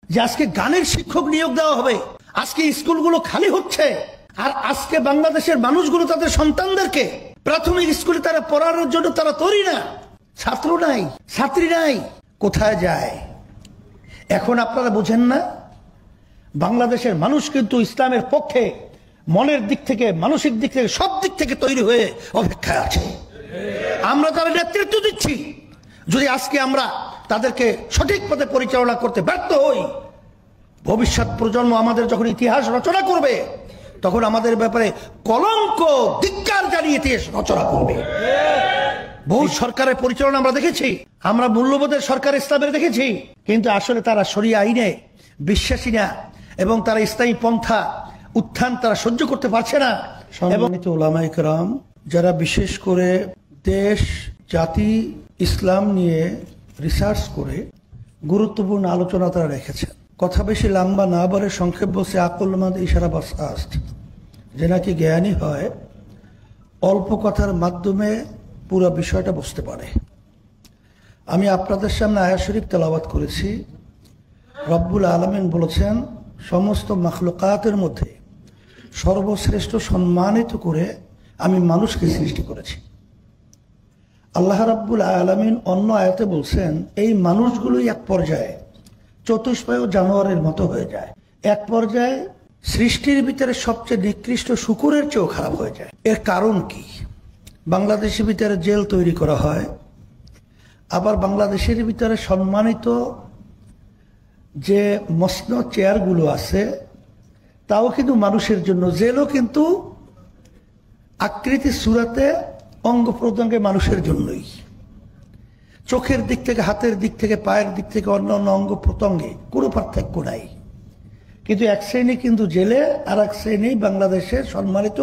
যে আজকে গানের শিক্ষক নিয়োগ দেওয়া হবে, আজকে স্কুলগুলো খালি হচ্ছে, আর আজকে বাংলাদেশের মানুষগুলো তাদের সন্তানদেরকে প্রাথমিক স্কুলে তারা পড়ানোর জন্য তারা তৈরি না, ছাত্র নাই, ছাত্রী নাই, কোথায় যায়? এখন আপনারা বোঝেন না, বাংলাদেশের মানুষ কিন্তু ইসলামের পক্ষে মনের দিক থেকে, মানসিক দিক থেকে, সব দিক থেকে তৈরি হয়ে অপেক্ষায় আছে। আমরা তার নেতৃত্ব দিচ্ছি। যদি আজকে আমরা তাদেরকে সঠিক পথে পরিচালনা করতে ব্যর্থ হই, ভবিষ্যৎ প্রজন্ম আমাদের যখন ইতিহাস রচনা করবে, তখন আমাদের ব্যাপারে কলঙ্ক, ধিক্কার জানিয়ে ইতিহাস রচনা করবে। বহু সরকারের পরিচালনা আমরা দেখেছি, আমরা মূল্যবোধের সরকার ইসলামের দেখেছি, কিন্তু আসলে তারা শরিয়া আইনে বিশ্বাসী না, এবং তারা ইসলামী পন্থা উত্থান তারা সহ্য করতে পারছে না। সম্মানিত উলামায়ে কেরাম, যারা বিশেষ করে দেশ, জাতি, ইসলাম নিয়ে রিসার্চ করে গুরুত্বপূর্ণ আলোচনা তারা রেখেছেন। কথা বেশি লম্বা না বলে সংক্ষেপ বলছে, আকলমাদ ইশারা বাস আস্ত, যে নাকি জ্ঞানী হয় অল্প কথার মাধ্যমে পুরো বিষয়টা বুঝতে পারে। আমি আপনাদের সামনে আয়াত শরীফ তেলাওয়াত করেছি। রব্বুল আলামিন বলেছেন, সমস্ত মাখলুকাতের মধ্যে সর্বশ্রেষ্ঠ সম্মানিত করে আমি মানুষকে সৃষ্টি করেছি। আল্লাহ রাব্বুল আলামিন অন্য আয়াতে বলছেন, এই মানুষগুলোই এক পর্যায়ে চতুষ্পায় জানোয়ারের মতো হয়ে যায়, এক পর্যায়ে সৃষ্টির ভিতরে সবচেয়ে নিকৃষ্ট শূকরের চেয়েও খারাপ হয়ে যায়। এর কারণ কি? বাংলাদেশের ভিতরে জেল তৈরি করা হয়, আবার বাংলাদেশের ভিতরে সম্মানিত যে মসনদ চেয়ারগুলো আছে তাও কিন্তু মানুষের জন্য, জেলও কিন্তু আকৃতি সুরাতে অঙ্গ প্রত্যঙ্গে মানুষের জন্যই। চোখের দিক থেকে, হাতের দিক থেকে, পায়ের দিক থেকে, অন্য অন্য অঙ্গ প্রত্যঙ্গে কোনো পার্থক্য নাই, কিন্তু এক শ্রেণী কিন্তু জেলে, আর এক শ্রেণী বাংলাদেশের সম্মানিত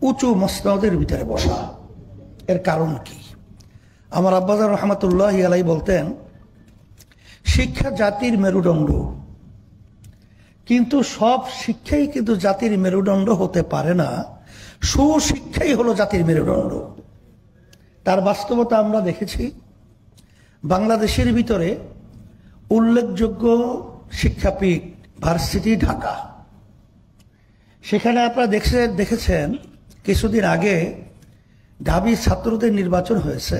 উঁচু মসনদের ভিতরে বসা। এর কারণ কি? আমার আব্বাজান রহমাতুল্লাহি আলাইহি বলতেন, শিক্ষা জাতির মেরুদণ্ড, কিন্তু সব শিক্ষাই কিন্তু জাতির মেরুদণ্ড হতে পারে না। সুশিক্ষাই হলো জাতির মেরুদণ্ড। তার বাস্তবতা আমরা দেখেছি। বাংলাদেশের ভিতরে উল্লেখযোগ্য শিক্ষাপীঠ, ভার্সিটি ঢাকা, সেখানে আপনারা দেখেছেন কিছুদিন আগে ঢাবি ছাত্রদের নির্বাচন হয়েছে।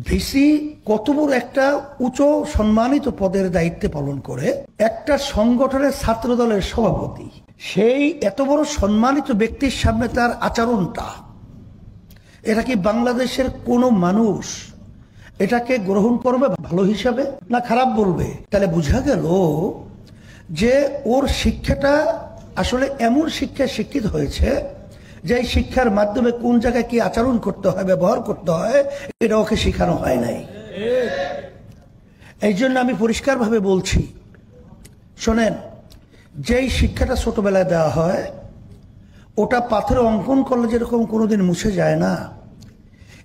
ভিসি কত বড় একটা উচ্চ সম্মানিত পদের দায়িত্বে পালন করে, একটা সংগঠনের ছাত্র দলের সভাপতি, সেই এত বড় সম্মানিত ব্যক্তির সামনে তার আচরণটা, এটা কি বাংলাদেশের কোনো মানুষ এটাকে গ্রহণ করবে ভালো হিসাবে, না খারাপ বলবে? তাহলে বোঝা গেল যে ওর শিক্ষাটা আসলে এমন শিক্ষায় শিক্ষিত হয়েছে যে এই শিক্ষার মাধ্যমে কোন জায়গায় কি আচরণ করতে হয়, ব্যবহার করতে হয়, এটা ওকে শেখানো হয় নাই। এই জন্য আমি পরিষ্কারভাবে বলছি, শোনেন, যেই শিক্ষাটা ছোটবেলায় দেওয়া হয় ওটা পাথরে অঙ্কন করলে যেরকম কোনোদিন মুছে যায় না,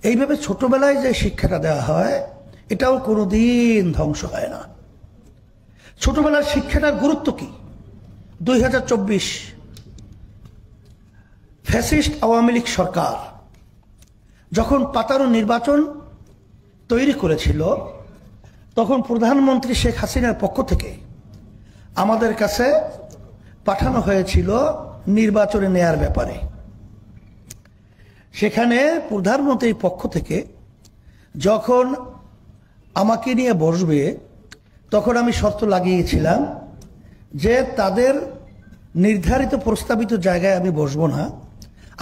এইভাবে ছোটবেলায় যে শিক্ষাটা দেওয়া হয় এটাও কোনোদিন ধ্বংস হয় না। ছোটবেলার শিক্ষাটার গুরুত্ব কি? 2024 ফ্যাসিস্ট আওয়ামী লীগ সরকার যখন পাতানো নির্বাচন তৈরি করেছিল, তখন প্রধানমন্ত্রী শেখ হাসিনার পক্ষ থেকে আমাদের কাছে পাঠানো হয়েছিল নির্বাচনে নেয়ার ব্যাপারে। সেখানে প্রধানমন্ত্রীর পক্ষ থেকে যখন আমাকে নিয়ে বসবে, তখন আমি শর্ত লাগিয়েছিলাম যে তাদের নির্ধারিত প্রস্তাবিত জায়গায় আমি বসবো না,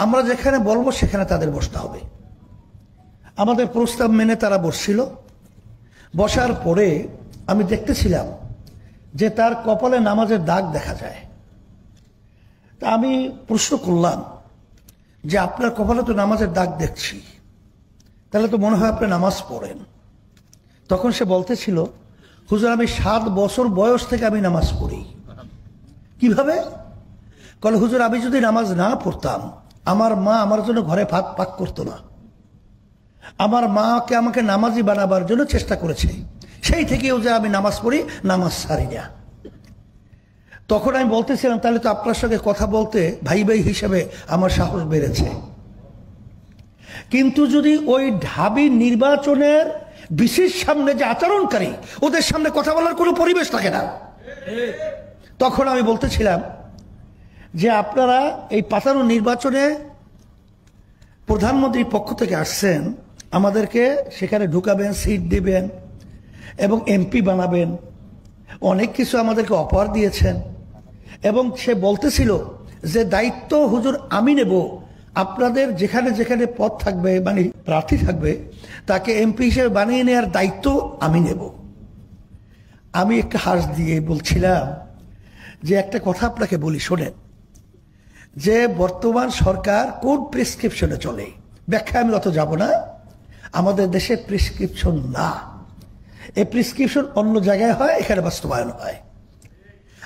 আমরা যেখানে বলবো সেখানে তাদের বসতে হবে। আমাদের প্রস্তাব মেনে তারা বসছিল। বসার পরে আমি দেখতেছিলাম যে তার কপালে নামাজের দাগ দেখা যায়। তা আমি প্রশ্ন করলাম যে আপনার কপালে তো নামাজের দাগ দেখছি, তাহলে তো মনে হয় আপনি নামাজ পড়েন। তখন সে বলতেছিল, হুজুর আমি 7 বছর বয়স থেকে আমি নামাজ পড়ি। কিভাবে? বলে, হুজুর আমি যদি নামাজ না পড়তাম, আমার মা আমার জন্য ঘরে ভাত পাক করতো না। আমার মাকে আমাকে নামাজি বানাবার জন্য চেষ্টা করেছে, সেই থেকেও যে আমি নামাজ পড়ি, নামাজ ছাড়ি না। তখন আমি বলতেছিলাম, তাহলে তো আপনার সঙ্গে কথা বলতে ভাই ভাই হিসেবে আমার সাহস বেড়েছে। কিন্তু যদি ওই ঢাবি নির্বাচনের বিশেষ সামনে যে আচরণকারী, ওদের সামনে কথা বলার কোনো পরিবেশ থাকে না। তখন আমি বলতেছিলাম যে আপনারা এই পাতানো নির্বাচনে প্রধানমন্ত্রীর পক্ষ থেকে আসছেন, আমাদেরকে সেখানে ঢুকাবেন, সিট দিবেন এবং এমপি বানাবেন, অনেক কিছু আমাদেরকে অফার দিয়েছেন এবং সে বলতেছিল যে দায়িত্ব হুজুর আমি নেব, আপনাদের যেখানে যেখানে পদ থাকবে মানে প্রার্থী থাকবে তাকে এমপি হিসেবে বানিয়ে নেওয়ার দায়িত্ব আমি নেব। আমি একটা হাস দিয়ে বলছিলাম যে একটা কথা আপনাকে বলি শোনেন, যে বর্তমান সরকার কোন প্রেসক্রিপশনে চলে ব্যাখ্যা আমি অত যাব না, আমাদের দেশে প্রেসক্রিপশন না, এই প্রেসক্রিপশন অন্য জায়গায় হয়, এখানে বাস্তবায়ন হয়।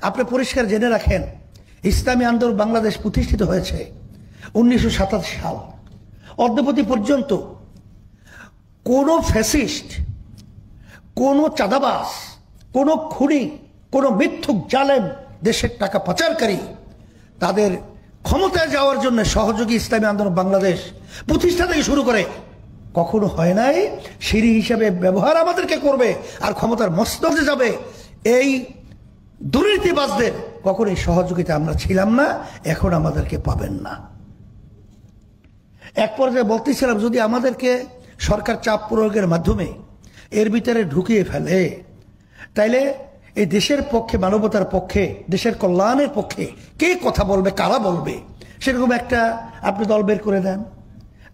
আপনি পরিষ্কার জেনে রাখেন, ইসলামী আন্দোলন বাংলাদেশ প্রতিষ্ঠিত হয়েছে 1987 সাল, অদ্যাবধি পর্যন্ত কোনো ফ্যাসিস্ট, কোনো চাঁদাবাজ, কোনো খুনি, কোনো মিথ্যুক জালেম, দেশের টাকা পাচারকারী তাদের ক্ষমতায় যাওয়ার জন্য সহযোগী ইসলামী আন্দোলন বাংলাদেশ প্রতিষ্ঠা থেকে শুরু করে কখনো হয় নাই। সিঁড়ি হিসাবে ব্যবহার আমাদেরকে করবে আর ক্ষমতার মস্তকে যাবে, এই দুর্নীতিবাজদের কখনোই সহযোগিতা আমরা ছিলাম না, এখন আমাদেরকে পাবেন না। এক পর্যায়ে বলতেছিলাম যদি আমাদেরকে সরকার চাপ প্রয়োগের মাধ্যমে এর ভিতরে ঢুকিয়ে ফেলে তাইলে এই দেশের পক্ষে, মানবতার পক্ষে, দেশের কল্যাণের পক্ষে কে কথা বলবে, কারা বলবে, সেরকম একটা আপনি দল বের করে দেন।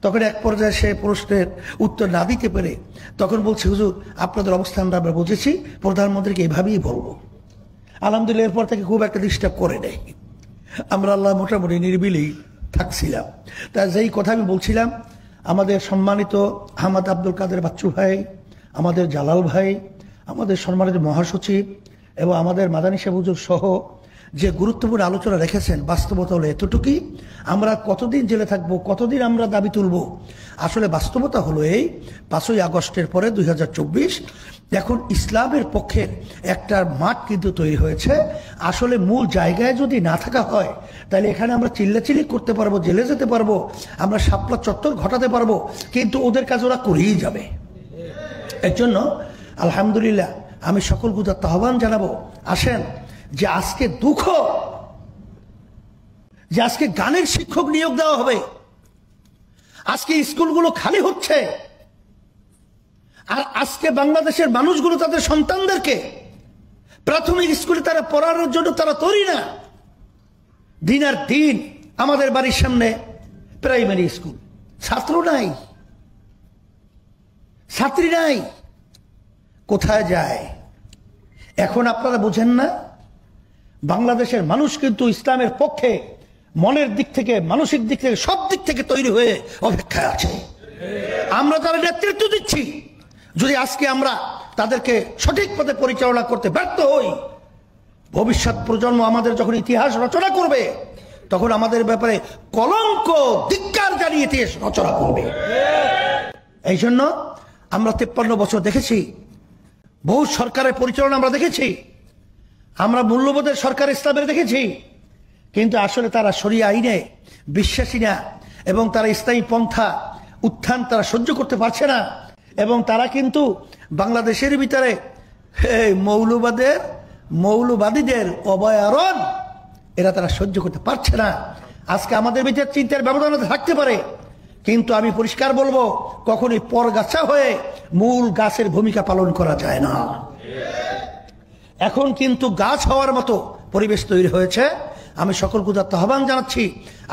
তখন এক পর্যায়ে সে প্রশ্নের উত্তর না দিতে পেরে তখন বলছে হুজুর আপনাদের অবস্থানটা আমরা বুঝেছি, প্রধানমন্ত্রীকে এভাবেই বলবো। আলহামদুলিল্লাহ এরপর থেকে খুব একটা ডিস্টার্ব করে নেই, আমরা আল্লাহ মোটামুটি নিরিবিলি থাকছিলাম। তা যেই কথা আমি বলছিলাম, আমাদের সম্মানিত আহমদ আব্দুল কাদের বাচ্চু ভাই, আমাদের জালাল ভাই, আমাদের সম্মানিত মহাসচিব এবং আমাদের মাদানী সাহেব হুজুর সহ যে গুরুত্বপূর্ণ আলোচনা রেখেছেন, বাস্তবতা হলো এতটুকুই। আমরা কতদিন জেলে থাকবো, কতদিন আমরা দাবি তুলব, আসলে বাস্তবতা হলো এই 5ই আগস্টের পরে 2024 এখন ইসলামের পক্ষের একটা মাঠ কিন্তু তৈরি হয়েছে। আসলে মূল জায়গায় যদি না থাকা হয় তাহলে এখানে আমরা চিল্লাচিল্লি করতে পারবো, জেলে যেতে পারবো, আমরা শাপলা চত্বর ঘটাতে পারবো, কিন্তু ওদের কাজ ওরা করেই যাবে। এর জন্য আলহামদুলিল্লাহ আমি সকল গুজার আহ্বান জানাবো, আসেন যে আজকে দুঃখ যে আজকে গানের শিক্ষক নিয়োগ দেওয়া হবে, আজকে স্কুলগুলো খালি হচ্ছে, আর আজকে বাংলাদেশের মানুষগুলো তাদের সন্তানদেরকে প্রাথমিক স্কুলে তারা পড়ানোর জন্য তারা তৈরি না। দিন আর দিন আমাদের বাড়ির সামনে প্রাইমারি স্কুল, ছাত্র নাই, ছাত্রী নাই, কোথায় যায়? এখন আপনারা বোঝেন না, বাংলাদেশের মানুষ কিন্তু ইসলামের পক্ষে মনের দিক থেকে, মানসিক দিক থেকে, সব দিক থেকে তৈরি হয়ে অপেক্ষায় আছে। আমরা তারা নেতৃত্ব দিচ্ছি, যদি আজকে আমরা তাদেরকে সঠিক পথে পরিচালনা করতে ব্যর্থ হই, ভবিষ্যৎ প্রজন্ম আমাদের যখন ইতিহাস রচনা করবে তখন আমাদের ব্যাপারে কলঙ্ক, ধিক্কার জানিয়ে ইতিহাস রচনা করবে। এই জন্য আমরা 53 বছর দেখেছি, বহু সরকারের পরিচালনা আমরা দেখেছি, আমরা মূল্যবোধের সরকার ইসলামের দেখেছি, কিন্তু আসলে তারা শরিয়া আইনে বিশ্বাসী না এবং তারা ইসলামী পন্থা উত্থান তারা সহ্য করতে পারছে না, এবং তারা কিন্তু বাংলাদেশের ভিতরে মৌলবাদীদের অভয়ারণ্য এরা তারা সহ্য করতে পারছে না। আজকে আমাদের ভিতরে চিন্তার ব্যবধান থাকতে পারে, কিন্তু আমি পরিষ্কার বলবো কখনোই পরগাছা হয়ে মূল গাছের ভূমিকা পালন করা যায় না। এখন কিন্তু গাছ হওয়ার মতো পরিবেশ তৈরি হয়েছে। আমি সকল গুজার আহ্বান জানাচ্ছি,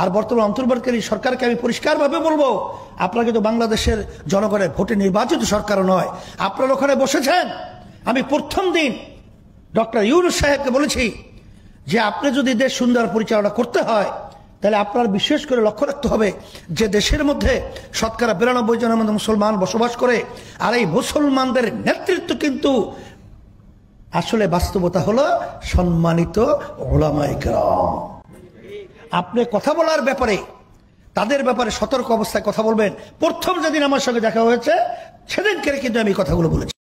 আর বর্তমান অন্তর্বর্তীকালী সরকারকে আমি পরিষ্কারভাবে বলবো, আপনারা কিন্তু বাংলাদেশের জনগণের ভোটে নির্বাচিত সরকারও নয়, আপনারা ওখানে বসেছেন। আমি প্রথম দিন ডক্টর ইউনূস সাহেবকে বলেছি যে আপনি যদি দেশ সুন্দর পরিচালনা করতে হয় তাহলে আপনার বিশেষ করে লক্ষ্য রাখতে হবে যে দেশের মধ্যে শতকরা 92 জনের মধ্যে মুসলমান বসবাস করে, আর এই মুসলমানদের নেতৃত্ব কিন্তু আসলে বাস্তবতা হলো সম্মানিত উলামায়ে কেরাম। আপনি কথা বলার ব্যাপারে, তাদের ব্যাপারে সতর্ক অবস্থায় কথা বলবেন। প্রথম যেদিন আমার সঙ্গে দেখা হয়েছে সেদিনকে কিন্তু আমি কথাগুলো বলেছি।